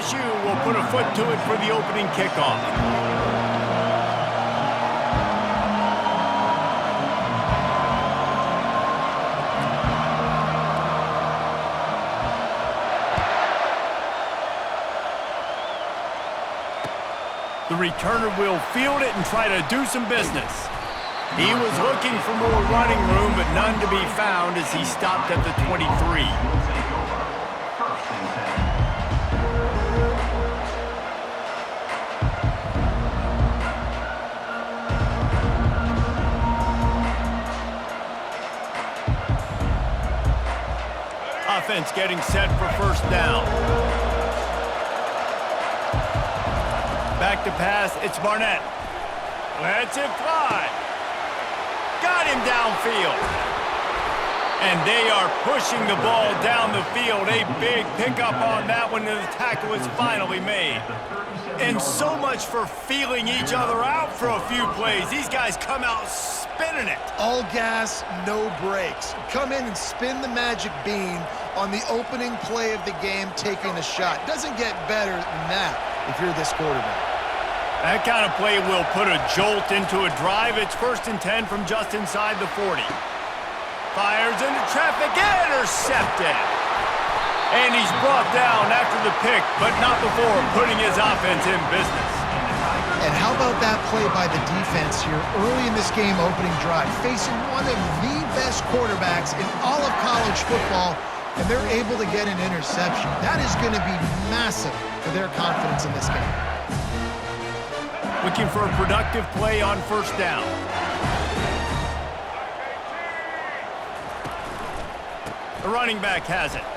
LSU will put a foot to it for the opening kickoff. The returner will field it and try to do some business. He was looking for more running room, but none to be found as he stopped at the 23. Offense getting set for first down. Back to pass, it's Barnett. Lets it fly. Got him downfield. And they are pushing the ball down the field. A big pickup on that one, and the tackle is finally made. And so much for feeling each other out for a few plays. These guys come out spinning it. All gas, no brakes. Come in and spin the magic bean on the opening play of the game, taking a shot. Doesn't get better than that if you're this quarterback. That kind of play will put a jolt into a drive. It's 1st and 10 from just inside the 40. Fires into traffic, intercepted. And he's brought down after the pick, but not before putting his offense in business. And how about that play by the defense here early in this game opening drive, facing one of the best quarterbacks in all of college football, and they're able to get an interception. That is going to be massive for their confidence in this game. Looking for a productive play on first down. The running back has it.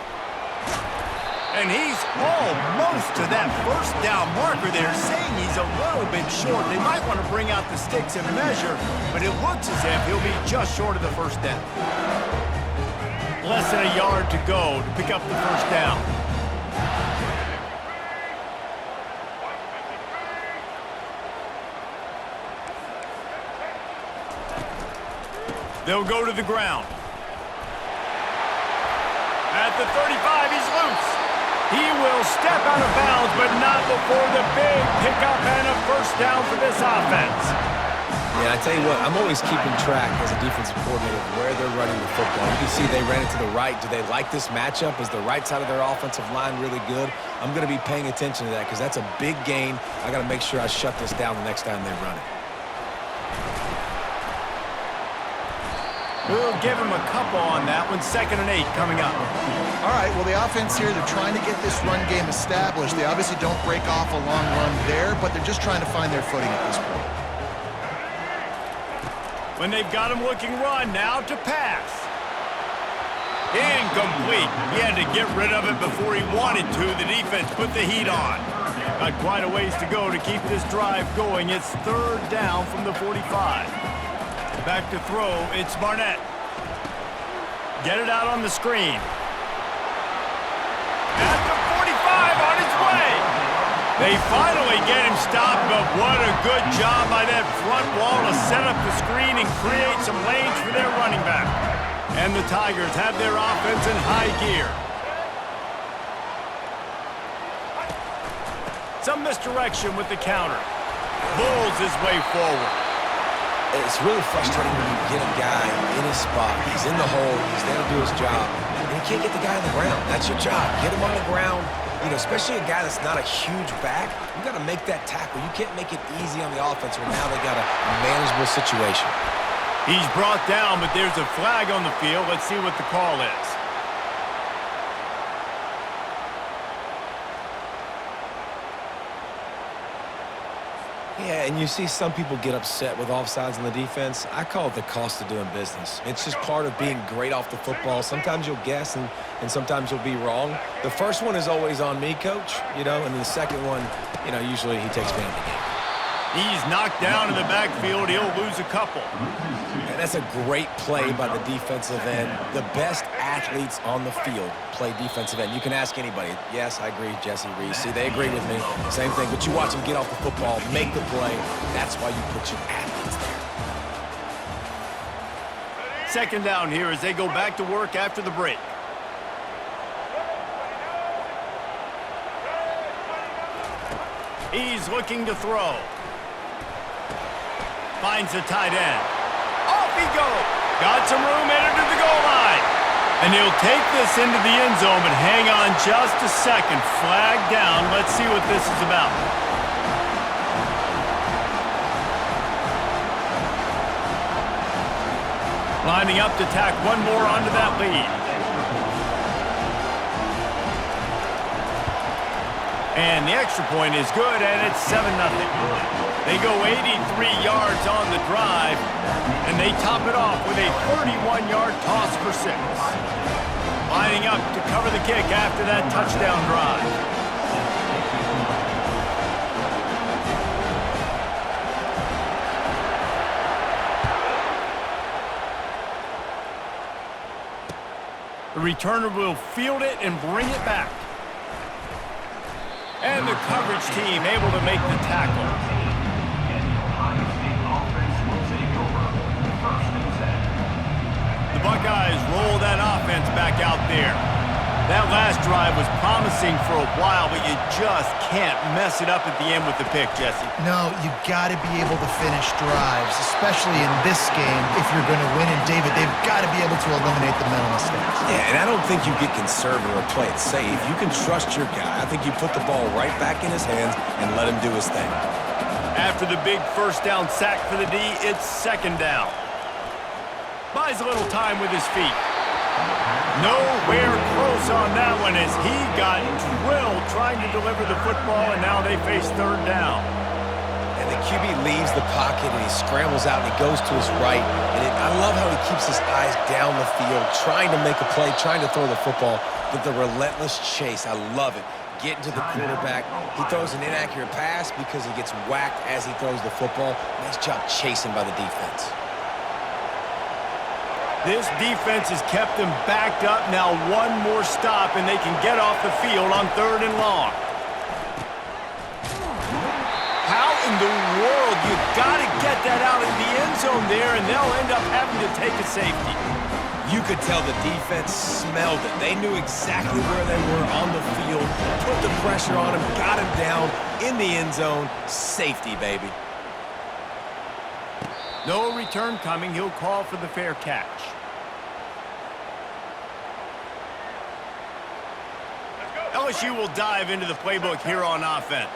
And he's almost to that first down marker there, saying he's a little bit short. They might want to bring out the sticks and measure, but it looks as if he'll be just short of the first down. Less than a yard to go to pick up the first down. They'll go to the ground. At the 35, he's loose. He will step out of bounds, but not before the big pickup and a first down for this offense. Yeah, I tell you what, I'm always keeping track as a defensive coordinator of where they're running the football. You can see they ran it to the right. Do they like this matchup? Is the right side of their offensive line really good? I'm going to be paying attention to that because that's a big gain. I got to make sure I shut this down the next time they run it. We'll give him a couple on that one. 2nd and 8 coming up. All right, well, the offense here, they're trying to get this run game established. They obviously don't break off a long run there, but they're just trying to find their footing at this point. When they've got him looking run, now to pass. Incomplete. He had to get rid of it before he wanted to. The defense put the heat on. Got quite a ways to go to keep this drive going. It's 3rd down from the 45. Back to throw, it's Barnett. Get it out on the screen. At the 45, on his way. They finally get him stopped, but what a good job by that front wall to set up the screen and create some lanes for their running back. And the Tigers have their offense in high gear. Some misdirection with the counter. Bulls his way forward. It's really frustrating when you get a guy in his spot. He's in the hole. He's there to do his job. And you can't get the guy on the ground. That's your job. Get him on the ground. You know, especially a guy that's not a huge back. You got to make that tackle. You can't make it easy on the offense when now they got a manageable situation. He's brought down, but there's a flag on the field. Let's see what the call is. Yeah, and you see some people get upset with offsides on the defense. I call it the cost of doing business. It's just part of being great off the football. Sometimes you'll guess and sometimes you'll be wrong. The first one is always on me, Coach, you know, and the second one, you know, usually he takes me out of the game. He's knocked down in the backfield. He'll lose a couple. And that's a great play by the defensive end. The best athletes on the field play defensive end. You can ask anybody. Yes, I agree, Jesse Reese. See, they agree with me. Same thing. But you watch them get off the football, make the play. That's why you put your athletes there. 2nd down here as they go back to work after the break. He's looking to throw. Finds the tight end. Off he goes. Got some room headed to the goal line. And he'll take this into the end zone, but hang on just a second. Flag down. Let's see what this is about. Lining up to tack one more onto that lead. And the extra point is good, and it's 7-0. They go 83 yards on the drive, and they top it off with a 31-yard toss for 6. Lining up to cover the kick after that touchdown drive. The returner will field it and bring it back. And the coverage team able to make the tackle. The Buckeyes roll that offense back out there. That last drive was promising for a while, but you just can't mess it up at the end with the pick, Jesse. No, you got to be able to finish drives, especially in this game. If you're going to win, and David, they've got to be able to eliminate the mental mistakes. Yeah, and I don't think you get conservative or play it safe. You can trust your guy. I think you put the ball right back in his hands and let him do his thing. After the big first down sack for the D, it's 2nd down. Buys a little time with his feet. Nowhere close on that one as he got drilled trying to deliver the football, and now they face 3rd down. And the QB leaves the pocket, and he scrambles out, and he goes to his right. And I love how he keeps his eyes down the field, trying to make a play, trying to throw the football, but the relentless chase. I love it. Getting to the quarterback. He throws an inaccurate pass because he gets whacked as he throws the football. Nice job chasing by the defense. This defense has kept them backed up. Now one more stop, and they can get off the field on 3rd and long. How in the world? You got to get that out in the end zone there, and they'll end up having to take a safety. You could tell the defense smelled it. They knew exactly where they were on the field, put the pressure on him, got him down in the end zone. Safety, baby. No return coming. He'll call for the fair catch. LSU will dive into the playbook here on offense.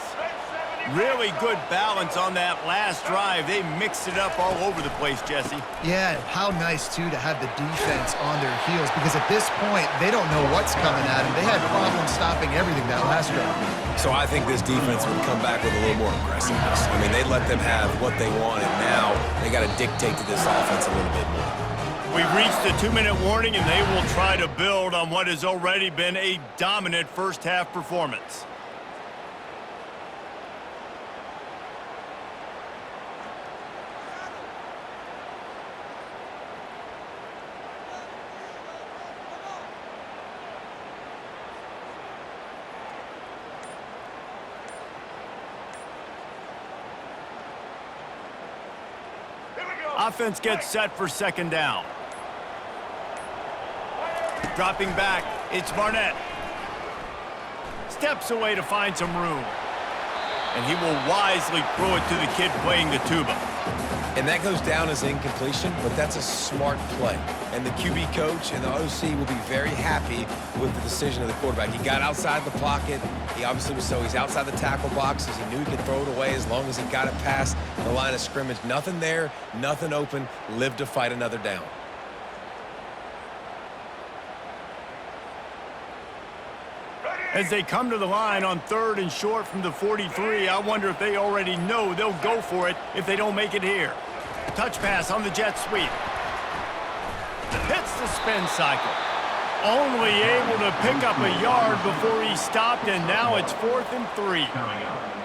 Really good balance on that last drive. They mixed it up all over the place, Jesse. Yeah, how nice, too, to have the defense on their heels, because at this point, they don't know what's coming at them. They had problems stopping everything that last drive. So I think this defense would come back with a little more aggressiveness. I mean, they let them have what they wanted. Now they got to dictate to this offense a little bit more. We've reached the 2-minute warning, and they will try to build on what has already been a dominant first-half performance. Offense gets set for 2nd down. Dropping back, it's Barnett. Steps away to find some room. And he will wisely throw it to the kid playing the tuba. And that goes down as incompletion, but that's a smart play. And the QB coach and the OC will be very happy with the decision of the quarterback. He got outside the pocket. He obviously was he's outside the tackle boxes. He knew he could throw it away as long as he got it past the line of scrimmage. Nothing there, nothing open. Live to fight another down. As they come to the line on 3rd and short from the 43, I wonder if they already know they'll go for it if they don't make it here. Touch pass on the jet sweep. Hits the spin cycle. Only able to pick up a yard before he stopped, and now it's 4th and 3.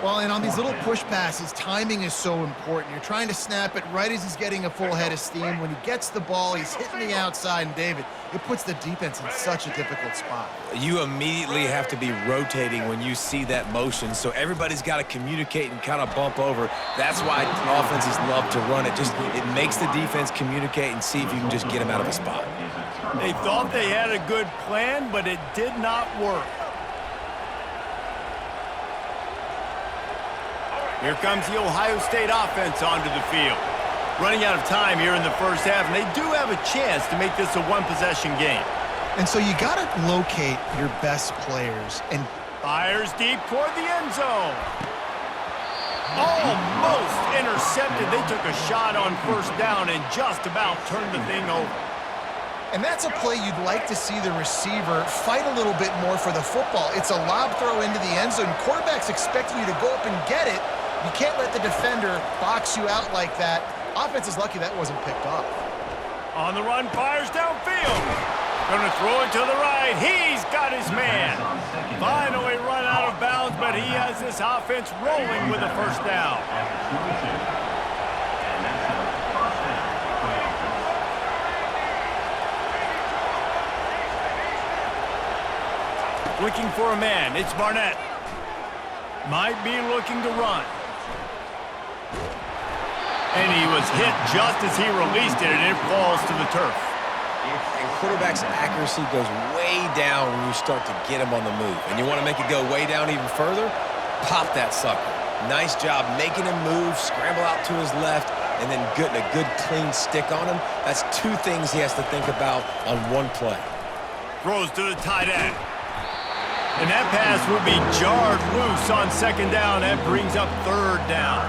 Well, and on these little push passes, timing is so important. You're trying to snap it right as he's getting a full head of steam. When he gets the ball, he's hitting the outside, and David, it puts the defense in such a difficult spot. You immediately have to be rotating when you see that motion, so everybody's got to communicate and kind of bump over. That's why offenses love to run it. It makes the defense communicate and see if you can just get him out of a spot. They thought they had a good plan, but it did not work. Here comes the Ohio State offense onto the field. Running out of time here in the first half, and they do have a chance to make this a one-possession game. And so you got to locate your best players and fires deep toward the end zone. Almost intercepted. They took a shot on first down and just about turned the thing over. And that's a play you'd like to see the receiver fight a little bit more for the football. It's a lob throw into the end zone. Quarterback's expecting you to go up and get it. You can't let the defender box you out like that. Offense is lucky that wasn't picked off. On the run, fires downfield. Gonna throw it to the right. He's got his man. Finally run out of bounds, but he has this offense rolling with a first down. Looking for a man. It's Barnett. Might be looking to run. And he was hit just as he released it, and it falls to the turf. And quarterback's accuracy goes way down when you start to get him on the move. And you want to make it go way down even further? Pop that sucker. Nice job making him move, scramble out to his left, and then getting a good clean stick on him. That's two things he has to think about on one play. Throws to the tight end. And that pass will be jarred loose on second down. That brings up third down.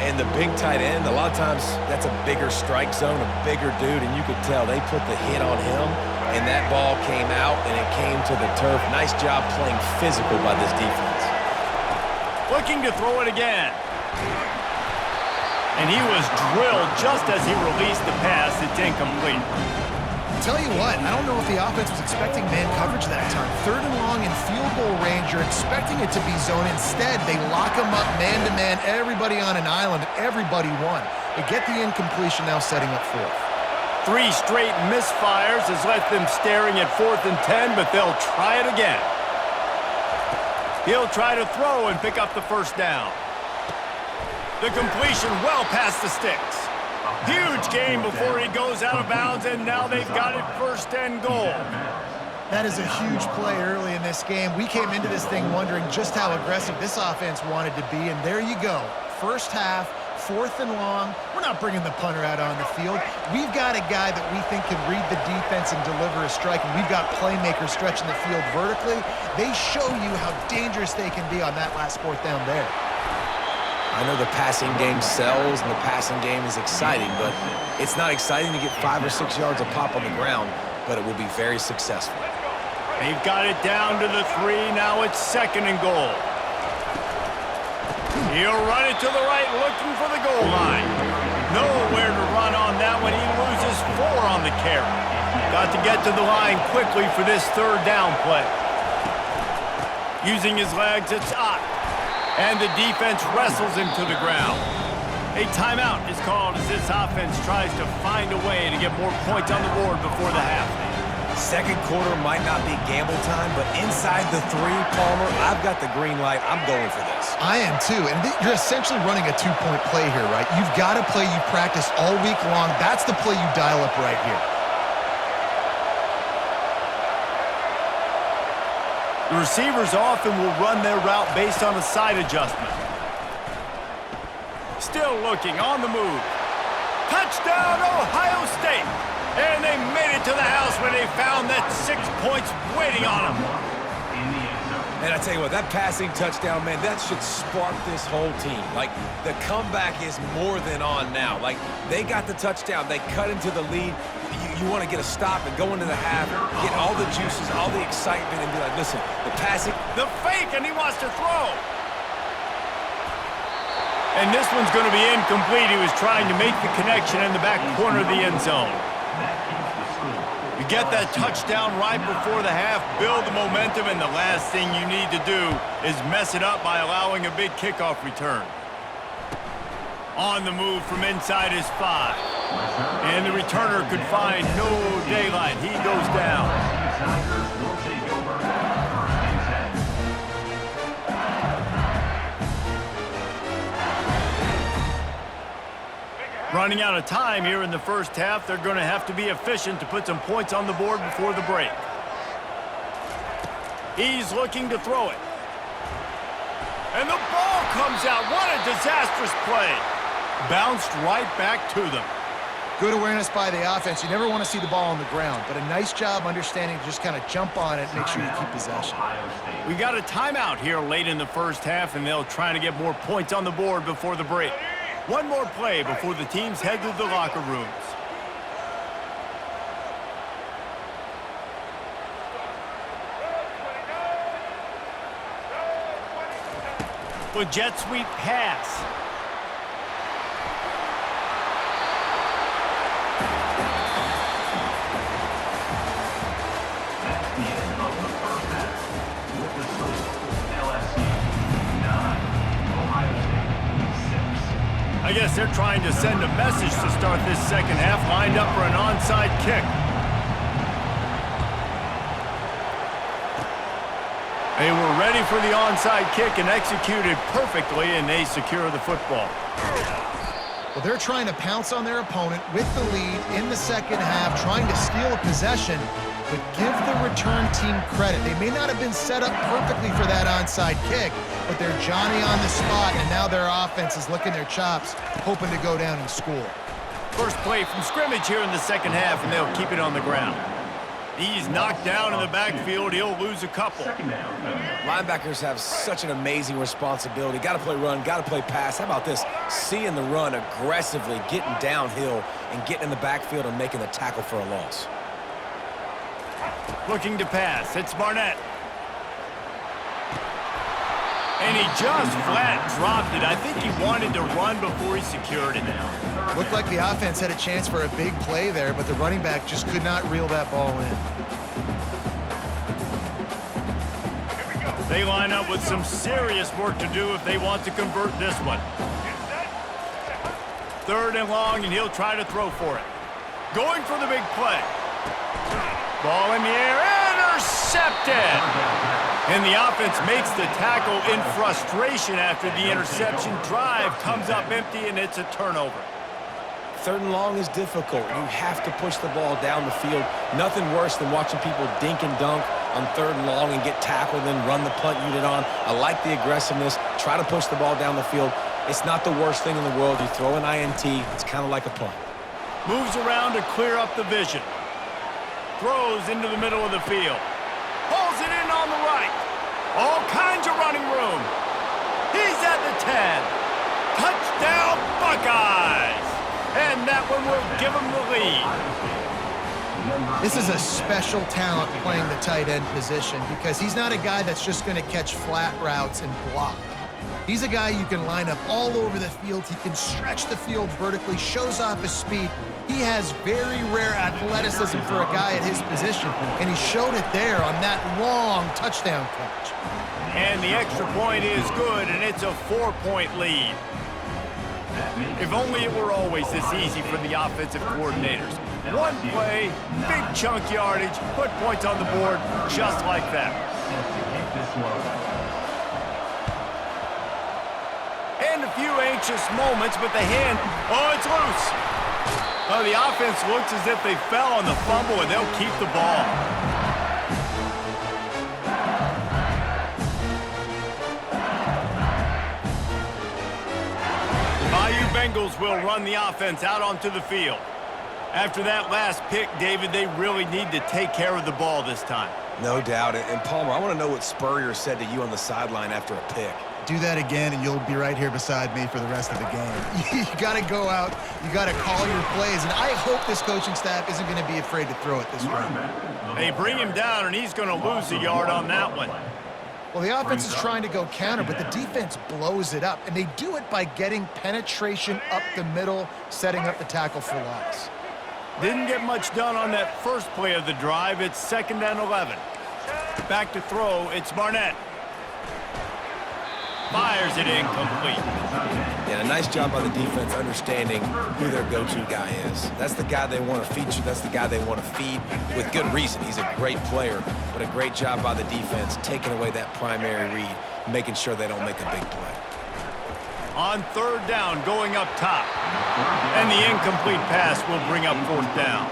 And the big tight end, a lot of times that's a bigger strike zone, a bigger dude, and you could tell they put the hit on him, and that ball came out, and it came to the turf. Nice job playing physical by this defense. Looking to throw it again. And he was drilled just as he released the pass. It's incomplete. Tell you what, I don't know if the offense was expecting man coverage that time. Third and long in field goal range, you're expecting it to be zone. Instead, they lock him up man-to-man, everybody on an island, everybody won. They get the incompletion, now setting up fourth. 3 straight misfires has left them staring at 4th and 10, but they'll try it again. He'll try to throw and pick up the first down. The completion well past the sticks. Huge gain before he goes out of bounds, and now they've got it 1st and goal. That is a huge play early in this game. We came into this thing wondering just how aggressive this offense wanted to be, and there you go. First half, 4th and long. We're not bringing the punter out on the field. We've got a guy that we think can read the defense and deliver a strike, and we've got playmakers stretching the field vertically. They show you how dangerous they can be on that last 4th down there. I know the passing game sells and the passing game is exciting, but it's not exciting to get 5 or 6 yards of pop on the ground, but it will be very successful. They've got it down to the 3. Now it's 2nd and goal. He'll run it to the right, looking for the goal line. Nowhere to run on that one. He loses 4 on the carry. Got to get to the line quickly for this 3rd down play. Using his legs, it's Ott. And the defense wrestles him to the ground. A timeout is called as this offense tries to find a way to get more points on the board before the half. Second quarter might not be gamble time, but inside the 3, Palmer, I've got the green light. I'm going for this. I am too, and you're essentially running a 2-point play here, right? You've got a play you've practiced all week long. That's the play you dial up right here. The receivers often will run their route based on a side adjustment. Still looking on the move. Touchdown, Ohio State! And they made it to the house when they found that 6 points waiting on them. And I tell you what, that passing touchdown, man, that should spark this whole team. Like, the comeback is more than on now. Like, they got the touchdown. They cut into the lead. You want to get a stop and go into the half, get all the juices, all the excitement, and be like, listen, the passing. The fake, and he wants to throw. And this one's going to be incomplete. He was trying to make the connection in the back corner of the end zone. You get that touchdown right before the half, build the momentum, and the last thing you need to do is mess it up by allowing a big kickoff return. On the move from inside his 5. And the returner could find no daylight. He goes down. Running out of time here in the first half. They're going to have to be efficient to put some points on the board before the break. He's looking to throw it. And the ball comes out. What a disastrous play. Bounced right back to them. Good awareness by the offense. You never want to see the ball on the ground, but a nice job understanding to just kind of jump on it and make sure you keep possession. We got a timeout here late in the first half, and they'll try to get more points on the board before the break. One more play before the teams head to the locker rooms. With jet sweep pass. I guess they're trying to send a message to start this second half, lined up for an onside kick. They were ready for the onside kick and executed perfectly, and they secure the football. Well, they're trying to pounce on their opponent with the lead in the second half, trying to steal a possession, but give the return team credit. They may not have been set up perfectly for that onside kick, but they're Johnny on the spot, and now their offense is licking their chops, hoping to go down and score. First play from scrimmage here in the second half, and they'll keep it on the ground. He's knocked down in the backfield. He'll lose a couple. Linebackers have such an amazing responsibility. Got to play run, got to play pass. How about this? Seeing the run aggressively, getting downhill, and getting in the backfield and making the tackle for a loss. Looking to pass. It's Barnett. And he just flat dropped it. I think he wanted to run before he secured it. Looked like the offense had a chance for a big play there, but the running back just could not reel that ball in. They line up with some serious work to do if they want to convert this one. Third and long, and he'll try to throw for it. Going for the big play. Ball in the air, intercepted! And the offense makes the tackle in frustration after the interception. Drive comes up empty, and it's a turnover. Third and long is difficult. You have to push the ball down the field. Nothing worse than watching people dink and dunk on third and long and get tackled, then run the punt unit on. I like the aggressiveness. Try to push the ball down the field. It's not the worst thing in the world. You throw an INT, it's kind of like a punt. Moves around to clear up the vision. Throws into the middle of the field. Pulls it in on the right. All kinds of running room. He's at the 10. Touchdown, Buckeyes! And that one will give him the lead. This is a special talent playing the tight end position because he's not a guy that's just going to catch flat routes and block. He's a guy you can line up all over the field. He can stretch the field vertically, shows off his speed. He has very rare athleticism for a guy at his position, and he showed it there on that long touchdown catch. And the extra point is good, and it's a 4-point lead. If only it were always this easy for the offensive coordinators. One play, big chunk yardage, put points on the board just like that. And a few anxious moments, but the hand, oh, it's loose. Oh, the offense looks as if they fell on the fumble, and they'll keep the ball. The Bayou Bengals will run the offense out onto the field. After that last pick, David, they really need to take care of the ball this time. No doubt. And Palmer, I want to know what Spurrier said to you on the sideline after a pick. Do that again, and you'll be right here beside me for the rest of the game. You got to go out. You got to call your plays, and I hope this coaching staff isn't going to be afraid to throw it this way. They bring him down, and he's going to lose a yard on that one. Well, the offense is trying to go counter, but the defense blows it up, and they do it by getting penetration up the middle, setting up the tackle for loss. Didn't get much done on that first play of the drive. It's 2nd and 11. Back to throw. It's Barnett. Fires it incomplete. Yeah, a nice job by the defense understanding who their go-to guy is. That's the guy they want to feature. That's the guy they want to feed with good reason. He's a great player, but a great job by the defense taking away that primary read, making sure they don't make a big play. On 3rd down, going up top. And the incomplete pass will bring up 4th down.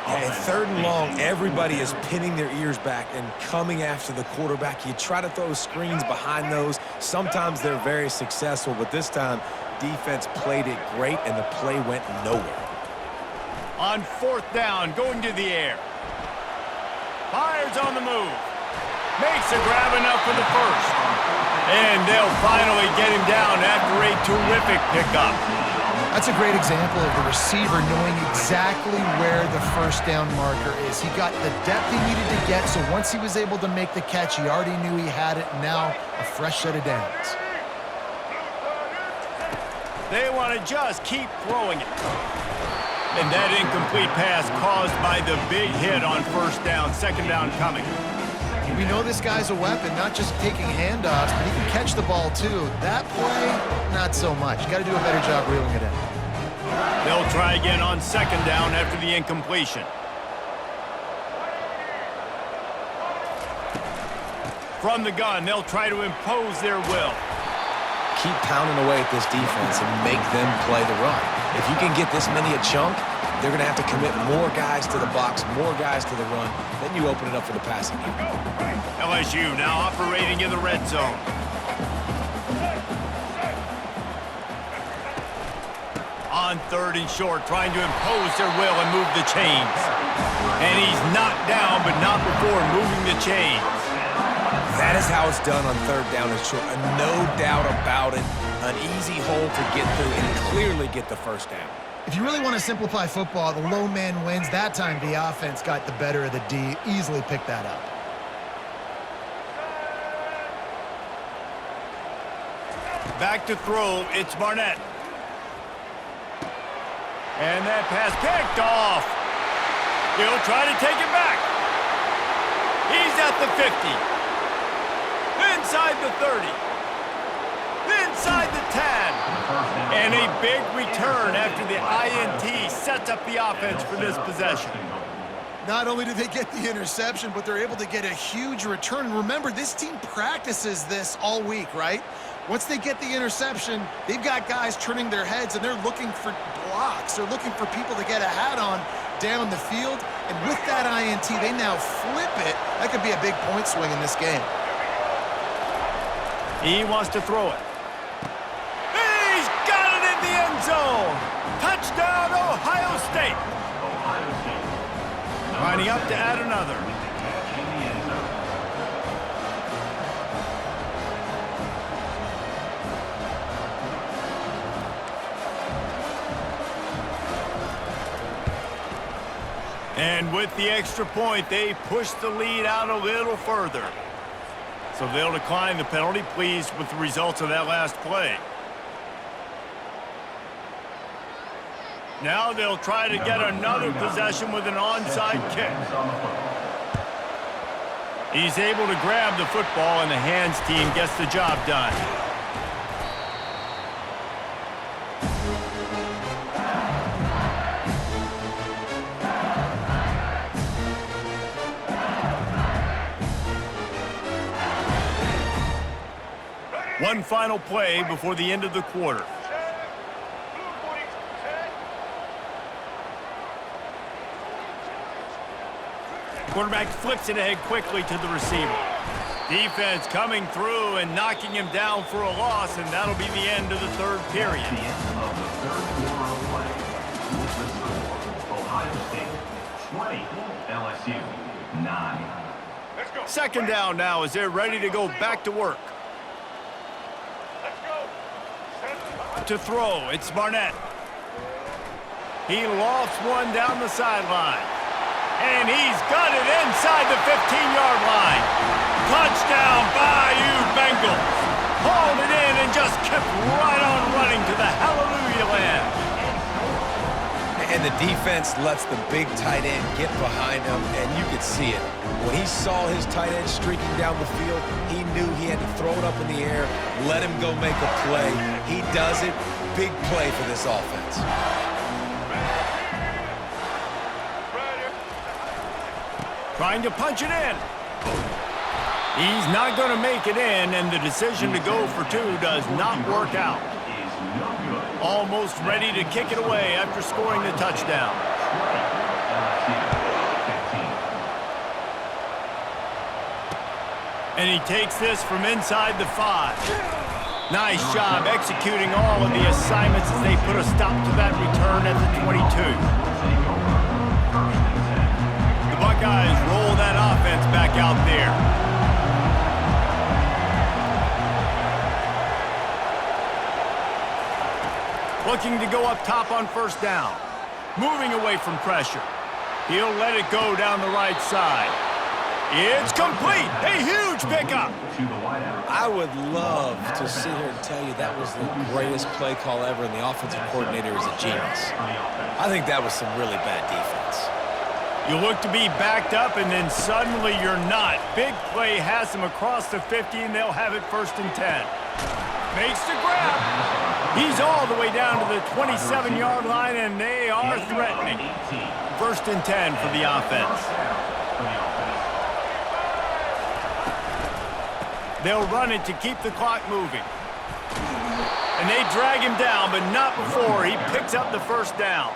And third and long, everybody is pinning their ears back and coming after the quarterback. You try to throw screens behind those. Sometimes they're very successful, but this time, defense played it great, and the play went nowhere. On fourth down, going to the air. Fires on the move. Makes a grab enough for the first. And they'll finally get him down after a terrific pickup. That's a great example of the receiver knowing exactly where the first down marker is. He got the depth he needed to get, so once he was able to make the catch, he already knew he had it, and now a fresh set of downs. They want to just keep throwing it. And that incomplete pass caused by the big hit on first down, second down coming. We know this guy's a weapon, not just taking handoffs, but he can catch the ball too. That play, not so much. Got to do a better job reeling it in. They'll try again on second down after the incompletion. From the gun, they'll try to impose their will. Keep pounding away at this defense and make them play the run. If you can get this many a chunk, they're going to have to commit more guys to the box, more guys to the run. Then you open it up for the passing game. LSU now operating in the red zone. On third and short, trying to impose their will and move the chains. And he's knocked down, but not before moving the chains. That is how it's done on third down and short. No doubt about it. An easy hole to get through and clearly get the first down. If you really want to simplify football, the low man wins. That time the offense got the better of the D. Easily picked that up. Back to throw, it's Barnett. And that pass picked off. He'll try to take it back. He's at the 50. Inside the 30. Inside the 10. And a big return after the INT sets up the offense for this possession. Not only do they get the interception, but they're able to get a huge return. Remember, this team practices this all week, right? Once they get the interception, they've got guys turning their heads, and they're looking for blocks. They're looking for people to get a hat on down the field. And with that INT, they now flip it. That could be a big point swing in this game. He wants to throw it. He's got it in the end zone. Touchdown, Ohio State. Lining up to add another. And with the extra point, they push the lead out a little further. So they'll decline the penalty, pleased with the results of that last play. Now they'll try to get another possession with an onside kick. He's able to grab the football, and the hands team gets the job done. One final play before the end of the quarter. Quarterback flips it ahead quickly to the receiver. Defense coming through and knocking him down for a loss, and that'll be the end of the third period. The end of the third quarter of play. Ohio State 20, LSU 9. Second down now as they're ready to go back to work. To throw, it's Barnett. He lofts one down the sideline. And he's got it inside the 15-yard line. Touchdown, Bayou Bengals. Hauled it in and just kept right on running to the hallelujah land. And the defense lets the big tight end get behind him, and you could see it. When he saw his tight end streaking down the field, he knew he had to throw it up in the air, let him go make a play. He does it. Big play for this offense. Trying to punch it in. He's not going to make it in, and the decision to go for two does not work out. Almost ready to kick it away after scoring the touchdown. And he takes this from inside the 5. Nice job executing all of the assignments as they put a stop to that return at the 22. The Buckeyes roll that offense back out there. Looking to go up top on first down. Moving away from pressure. He'll let it go down the right side. It's complete. A huge pickup. I would love to sit here and tell you that was the greatest play call ever, and the offensive coordinator is a genius. I think that was some really bad defense. You look to be backed up, and then suddenly you're not. Big play has them across the 50, and they'll have it 1st and 10. Makes the grab. He's all the way down to the 27-yard line, and they are threatening. 1st and 10 for the offense. They'll run it to keep the clock moving. And they drag him down, but not before he picks up the 1st down.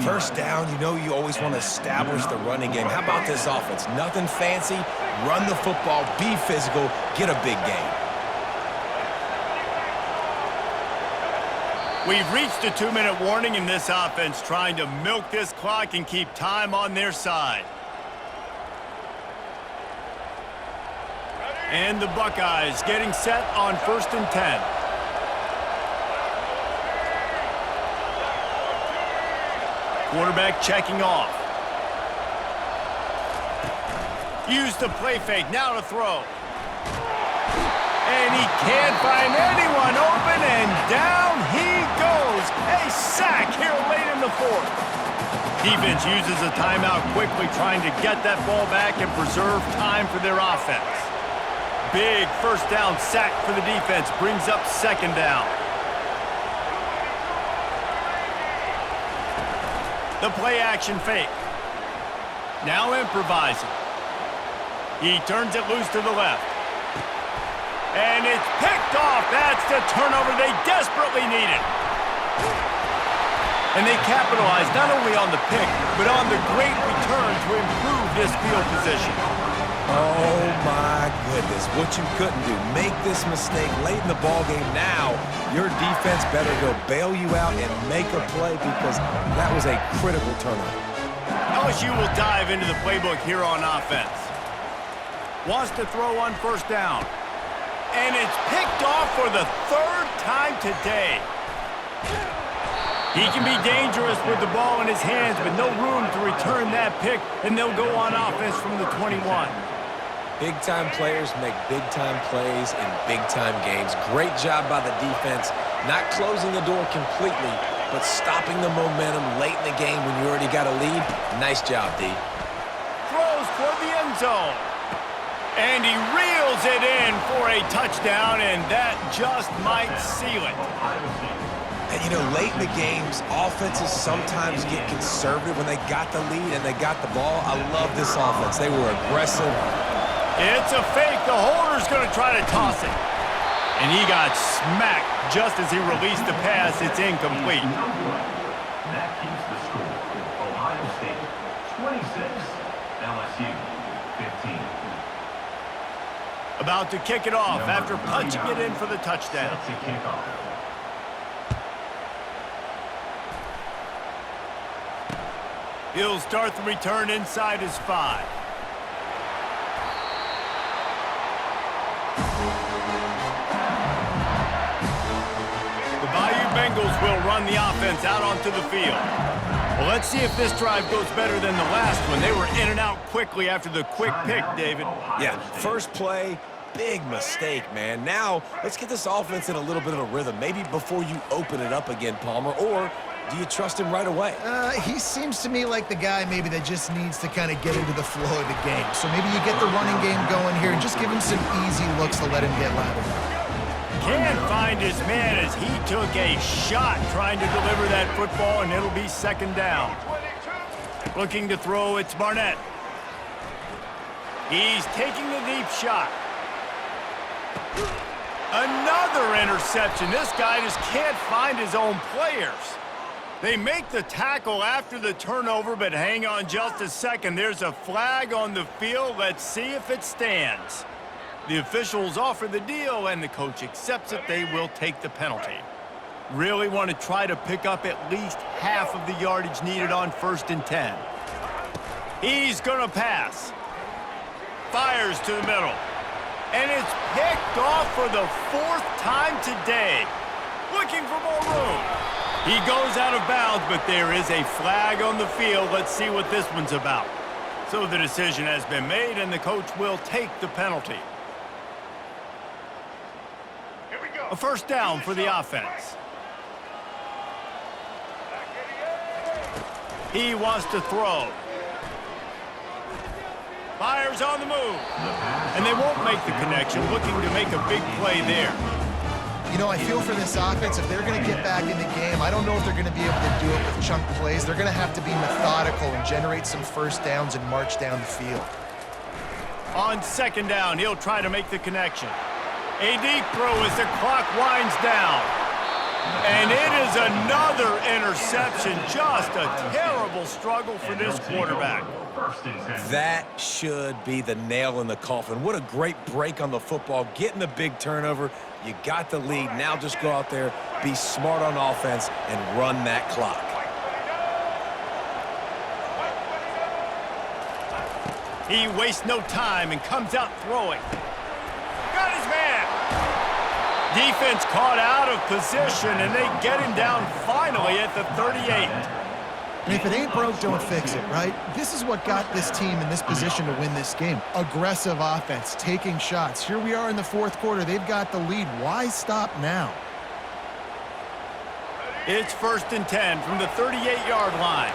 First down, you know you always want to establish the running game. How about this offense? Nothing fancy. Run the football, be physical, get a big gain. We've reached a 2-minute warning in this offense, trying to milk this clock and keep time on their side. And the Buckeyes getting set on 1st and 10. Quarterback checking off. Use the play fake, now to throw. And he can't find anyone open, and down he goes. A sack here late in the 4th. Defense uses a timeout quickly, trying to get that ball back and preserve time for their offense. Big 1st down sack for the defense, brings up 2nd down. The play action fake. Now improvising. He turns it loose to the left. And it's picked off. That's the turnover they desperately needed. And they capitalize not only on the pick, but on the great return to improve this field position. Oh, my goodness. What you couldn't do. Make this mistake late in the ballgame. Now, your defense better go bail you out and make a play, because that was a critical turnover. LSU will dive into the playbook here on offense. Wants to throw on 1st down. And it's picked off for the 3rd time today. He can be dangerous with the ball in his hands, but no room to return that pick, and they'll go on offense from the 21. Big-time players make big-time plays in big-time games. Great job by the defense, not closing the door completely, but stopping the momentum late in the game when you already got a lead. Nice job, D. Throws toward the end zone. And he reels it in for a touchdown, and that just might seal it. And, you know, late in the games, offenses sometimes get conservative when they got the lead and they got the ball. I love this offense. They were aggressive. It's a fake. The holder's going to try to toss it. And he got smacked just as he released the pass. It's incomplete. That keeps the score. Ohio State 26, LSU 15. About to kick it off after punching it in for the touchdown. Set to kick off. He'll start the return inside his 5. The Bayou Bengals will run the offense out onto the field. Well, let's see if this drive goes better than the last one. They were in and out quickly after the quick pick, David. Yeah, first play, big mistake, man. Now, let's get this offense in a little bit of a rhythm. Maybe before you open it up again, Palmer, or do you trust him right away? He seems to me like the guy maybe that just needs to kind of get into the flow of the game. So maybe you get the running game going here and just give him some easy looks to let him get lateral. Can't find his man as he took a shot trying to deliver that football, and it'll be 2nd down. Looking to throw, it's Barnett. He's taking the deep shot. Another interception. This guy just can't find his own players. They make the tackle after the turnover, but hang on just a second. There's a flag on the field. Let's see if it stands. The officials offer the deal, and the coach accepts it. They will take the penalty. Really want to try to pick up at least half of the yardage needed on 1st and 10. He's going to pass. Fires to the middle. And it's picked off for the 4th time today. Looking for more room. He goes out of bounds, but there is a flag on the field. Let's see what this one's about. So the decision has been made, and the coach will take the penalty. A 1st down for the offense. He wants to throw. Fires on the move. And they won't make the connection, looking to make a big play there. You know, I feel for this offense, if they're going to get back in the game, I don't know if they're going to be able to do it with chunk plays. They're going to have to be methodical and generate some 1st downs and march down the field. On 2nd down, he'll try to make the connection. A deep throw as the clock winds down. And it is another interception. Just a terrible struggle for this quarterback. That should be the nail in the coffin. What a great break on the football. Getting the big turnover. You got the lead. Now just go out there, be smart on offense, and run that clock. He wastes no time and comes out throwing. Got his man. Defense caught out of position, and they get him down finally at the 38. And if it ain't broke, don't fix it, right? This is what got this team in this position to win this game. Aggressive offense, taking shots. Here we are in the 4th quarter. They've got the lead. Why stop now? It's 1st and 10 from the 38-yard line.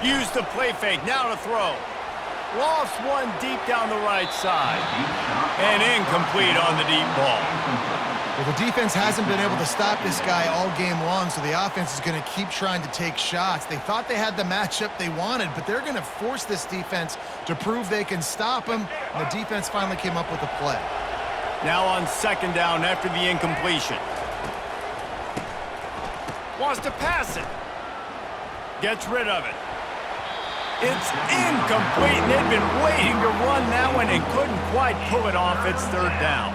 Use the play fake. Now to throw. Lost one deep down the right side. And incomplete on the deep ball. Well, the defense hasn't been able to stop this guy all game long, so the offense is going to keep trying to take shots. They thought they had the matchup they wanted, but they're going to force this defense to prove they can stop him, and the defense finally came up with a play. Now on 2nd down after the incompletion. Wants to pass it. Gets rid of it. It's incomplete, and they've been waiting to run that one and couldn't quite pull it off. It's 3rd down.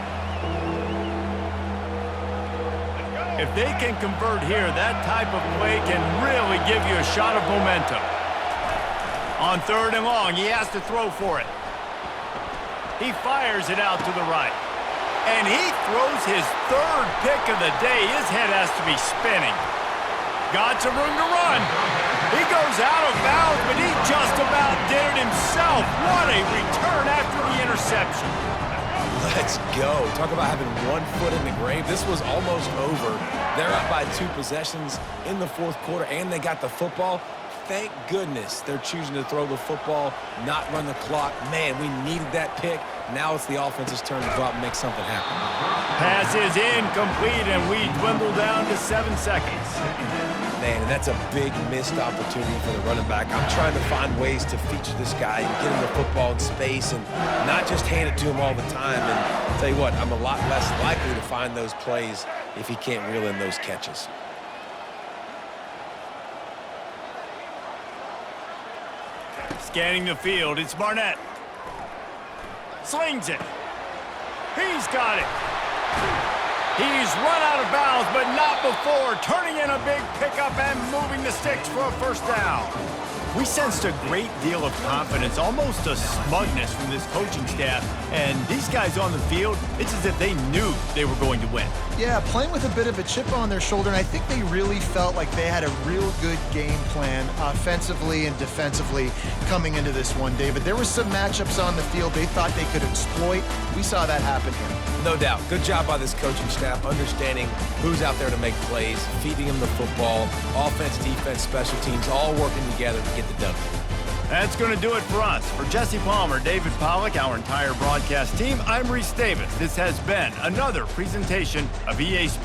If they can convert here, that type of play can really give you a shot of momentum. On 3rd and long, he has to throw for it. He fires it out to the right. And he throws his 3rd pick of the day. His head has to be spinning. Got some room to run. He goes out of bounds, but he just about did it himself. What a return after the interception. Let's go. Talk about having 1 foot in the grave. This was almost over. They're up by 2 possessions in the 4th quarter, and they got the football. Thank goodness they're choosing to throw the football, not run the clock. Man, we needed that pick. Now it's the offense's turn to go out and make something happen. Pass is incomplete, and we dwindle down to 7 seconds. Man, and that's a big missed opportunity for the running back. I'm trying to find ways to feature this guy and get him the football in space and not just hand it to him all the time. And I'll tell you what, I'm a lot less likely to find those plays if he can't reel in those catches. Scanning the field, it's Barnett. Slings it. He's got it. He's run out of bounds, but not before. Turning in a big pickup and moving the sticks for a 1st down. We sensed a great deal of confidence, almost a smugness from this coaching staff. And these guys on the field, it's as if they knew they were going to win. Yeah, playing with a bit of a chip on their shoulder, and I think they really felt like they had a real good game plan offensively and defensively coming into this one, David. There were some matchups on the field they thought they could exploit. We saw that happen here. No doubt. Good job by this coaching staff, understanding who's out there to make plays, feeding them the football, offense, defense, special teams, all working together to get the W. That's going to do it for us. For Jesse Palmer, David Pollack, our entire broadcast team, I'm Reese Davis. This has been another presentation of EA Sports.